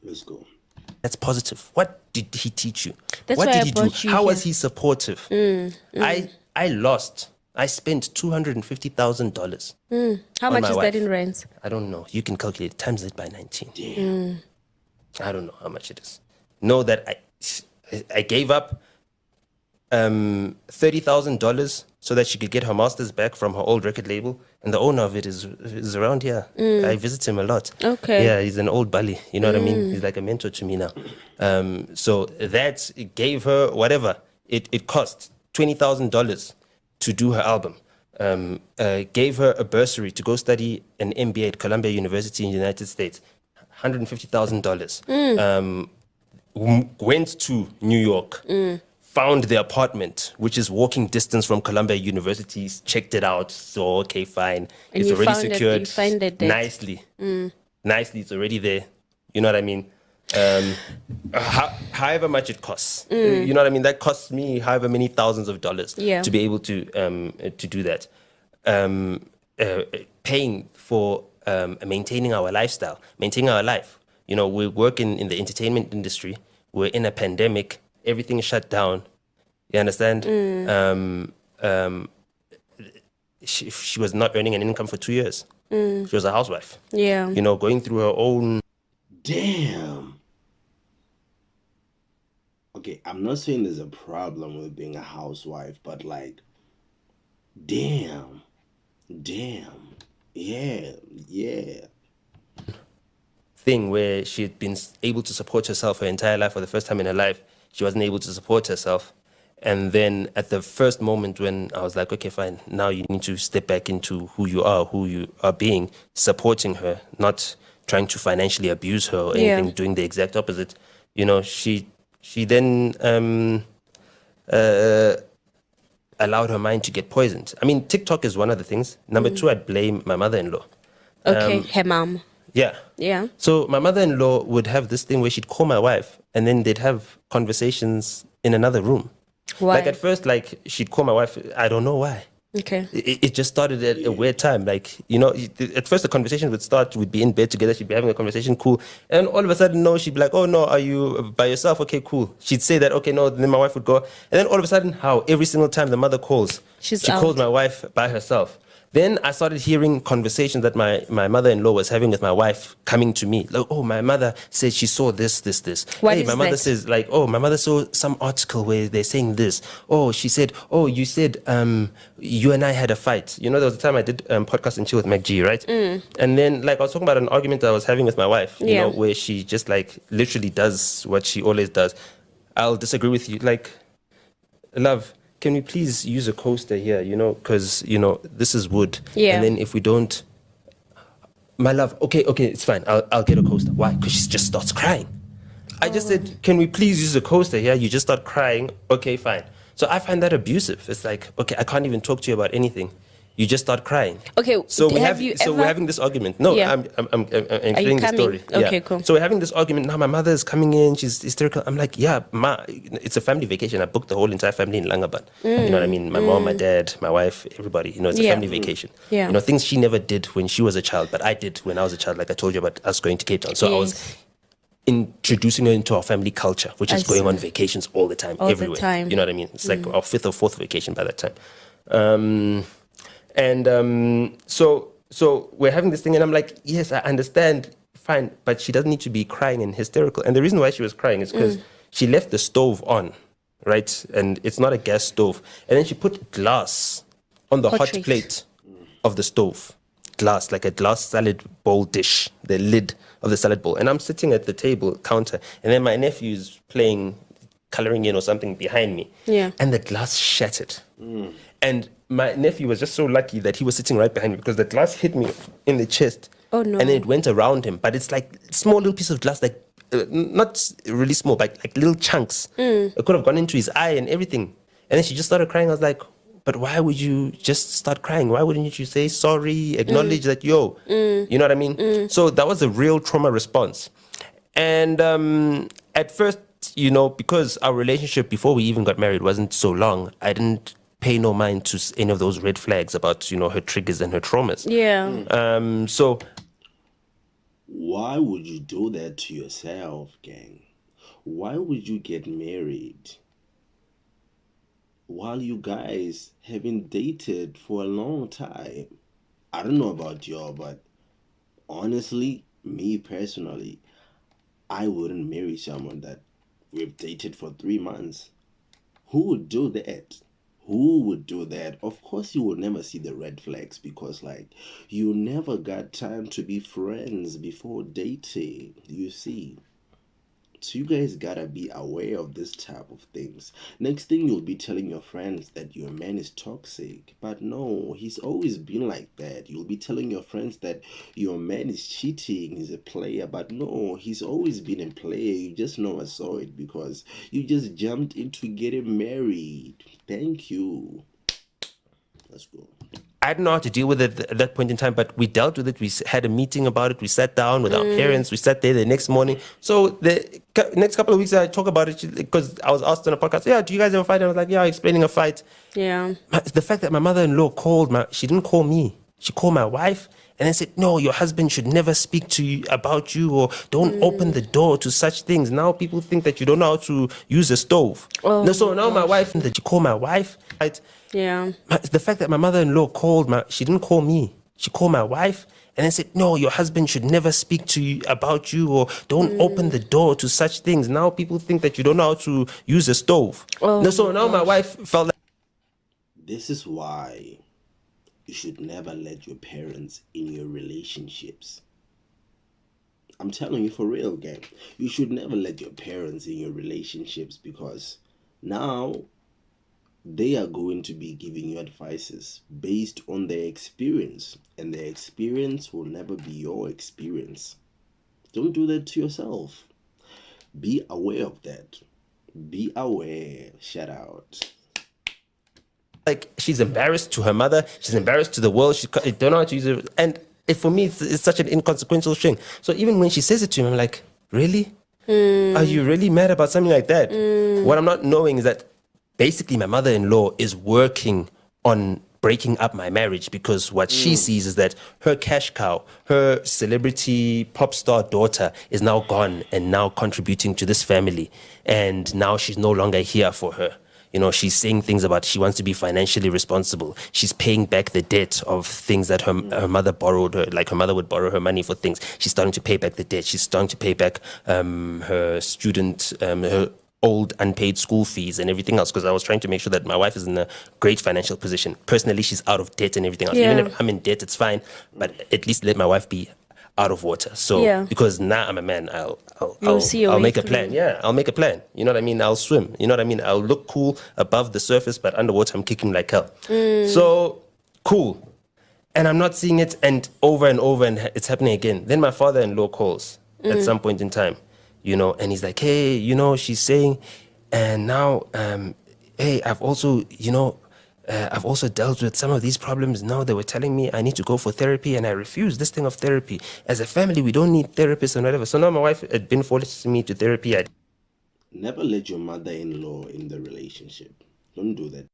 Let's go. That's positive. What did he teach you? That's what why did I he do? brought you How here. was he supportive? I lost. I spent $250,000. How much is that in rands? I don't know. You can calculate. Times it by 19. Damn. I don't know how much it is. Know that I gave up $30,000 so that she could get her masters back from her old record label, and the owner of it is around here. I visit him a lot. Okay. Yeah, he's an old bully. You know what I mean? He's like a mentor to me now. So that gave her whatever it cost, $20,000 to do her album. Gave her a bursary to go study an MBA at Columbia University in the United States, $150,000. Went to New York, found the apartment, which is walking distance from Columbia University, checked it out. So, okay, fine. And it's you already found it, secured you find it nicely. Nicely, it's already there. You know what I mean? However much it costs. You know what I mean? That costs me however many thousands of dollars to be able to do that. Paying for maintaining our lifestyle, maintaining our life. You know, we work in the entertainment industry. We're in a pandemic. Everything is shut down. You understand? She was not earning an income for 2 years. She was a housewife. Yeah. You know, going through her own. Damn. Okay, I'm not saying there's a problem with being a housewife, but like, damn. Yeah. Thing where she had been able to support herself her entire life. For the first time in her life, she wasn't able to support herself. And then at the first moment when I was like, okay, fine, now you need to step back into who you are being, supporting her, not trying to financially abuse her or anything, doing the exact opposite. You know, she then allowed her mind to get poisoned. I mean, TikTok is one of the things. Number two, I'd blame my mother-in-law. Okay, her mom. Yeah. Yeah. So my mother-in-law would have this thing where she'd call my wife and then they'd have conversations in another room. Why? Like at first, like she'd call my wife. I don't know why. Okay. It just started at a weird time. Like, you know, at first the conversation would start, we'd be in bed together, she'd be having a conversation, cool. And all of a sudden, no, she'd be like, oh no, are you by yourself? Okay, cool. She'd say that, okay, no, then my wife would go. And then all of a sudden, how? Every single time the mother calls, she calls my wife by herself. Then I started hearing conversations that my mother-in-law was having with my wife coming to me. Like, oh, my mother said she saw this. What hey, is my mother that? says, like, oh, my mother saw some article where they're saying this. Oh, she said, oh, you said you and I had a fight. You know, there was a time I did podcast and chill with MacG, right? And then, like, I was talking about an argument that I was having with my wife, you know, where she just, like, literally does what she always does. I'll disagree with you. Like, love, can we please use a coaster here, you know, because, you know, this is wood. Yeah. And then if we don't, my love, okay, it's fine. I'll get a coaster. Why? Because she just starts crying. I just said, can we please use a coaster here? You just start crying. Okay, fine. So I find that abusive. It's like, okay, I can't even talk to you about anything. You just start crying. Okay. So we're ever... having this argument. No, Yeah. I'm explaining the story. Okay, Yeah. cool. So we're having this argument. Now my mother is coming in. She's hysterical. I'm like, yeah, ma, it's a family vacation. I booked the whole entire family in Langaban. You know what I mean? My mom, my dad, my wife, everybody. You know, it's a family vacation. Yeah. You know, things she never did when she was a child, but I did when I was a child. Like I told you about us going to Cape Town. So I was introducing her into our family culture, which is going on vacations all the time, everywhere. The time. You know what I mean? It's like our fifth or fourth vacation by that time. So we're having this thing, and I'm like, yes, I understand, fine, but she doesn't need to be crying and hysterical. And the reason why she was crying is because she left the stove on, right? And it's not a gas stove. And then she put glass on the hot plate of the stove. Glass, like a glass salad bowl dish, the lid of the salad bowl. And I'm sitting at the table counter, and then my nephew's playing, coloring in or something behind me. Yeah. And the glass shattered. And my nephew was just so lucky that he was sitting right behind me because the glass hit me in the chest. Oh, no. And then it went around him. But it's like small little piece of glass, like not really small, but like little chunks. It could have gone into his eye and everything. And then she just started crying. I was like, but why would you just start crying? Why wouldn't you say sorry, acknowledge that, you know what I mean? So that was a real trauma response. And at first, you know, because our relationship before we even got married wasn't so long, I didn't pay no mind to any of those red flags about, you know, her triggers and her traumas. Yeah. So Why would you do that to yourself, gang? Why would you get married while you guys haven't dated for a long time? I don't know about y'all, but honestly, me personally, I wouldn't marry someone that we've dated for 3 months. Who would do that? Who would do that? Of course, you will never see the red flags because, like, you never got time to be friends before dating. You see, so you guys gotta be aware of this type of things. Next thing you'll be telling your friends that your man is toxic. But no, he's always been like that. You'll be telling your friends that your man is cheating, he's a player. But no, he's always been a player. You just never saw it because you just jumped into getting married. Thank you. Let's go. I didn't know how to deal with it at that point in time, but we dealt with it. We had a meeting about it. We sat down with our parents. We sat there the next morning. So the next couple of weeks, I talk about it because I was asked on a podcast, yeah, do you guys ever fight? And I was like, yeah, explaining a fight. Yeah. The fact that my mother-in-law she didn't call me. She called my wife and then said, no, your husband should never speak to you about you or don't open the door to such things. Now people think that you don't know how to use a stove. Oh, no, so now my wife, that she called my wife. Right? Yeah. The fact that my mother-in-law she didn't call me. She called my wife and then said, no, your husband should never speak to you about you or don't open the door to such things. Now people think that you don't know how to use a stove. Oh, no, so now my wife felt like, This is why you should never let your parents in your relationships. I'm telling you for real, gang. You should never let your parents in your relationships because now they are going to be giving you advices based on their experience, and their experience will never be your experience. Don't do that to yourself. Be aware of that. Be aware. Shout out. she's embarrassed to her mother. She's embarrassed to the world. She don't know how to use it. And for me, it's such an inconsequential thing. So even when she says it to him, I'm like, really? Are you really mad about something like that? What I'm not knowing is that basically my mother-in-law is working on breaking up my marriage because what she sees is that her cash cow, her celebrity pop star daughter is now gone and now contributing to this family. And now she's no longer here for her. You know, she's saying things about she wants to be financially responsible. She's paying back the debt of things that her mother borrowed her, like her mother would borrow her money for things. She's starting to pay back the debt. She's starting to pay back her old unpaid school fees and everything else because I was trying to make sure that my wife is in a great financial position. Personally, she's out of debt and everything else. Yeah. Even if I'm in debt, it's fine, but at least let my wife be out of water. So because now I'm a man, I'll make a plan. Yeah, I'll make a plan. You know what I mean? I'll swim. You know what I mean? I'll look cool above the surface, but underwater I'm kicking like hell. So cool. And I'm not seeing it and over and it's happening again. Then my father-in-law calls at some point in time, you know, and he's like, hey, you know, she's saying, and now, hey, I've also dealt with some of these problems. Now they were telling me I need to go for therapy and I refuse this thing of therapy. As a family, we don't need therapists and whatever. So now my wife had been forcing me to therapy. Never let your mother-in-law in the relationship. Don't do that.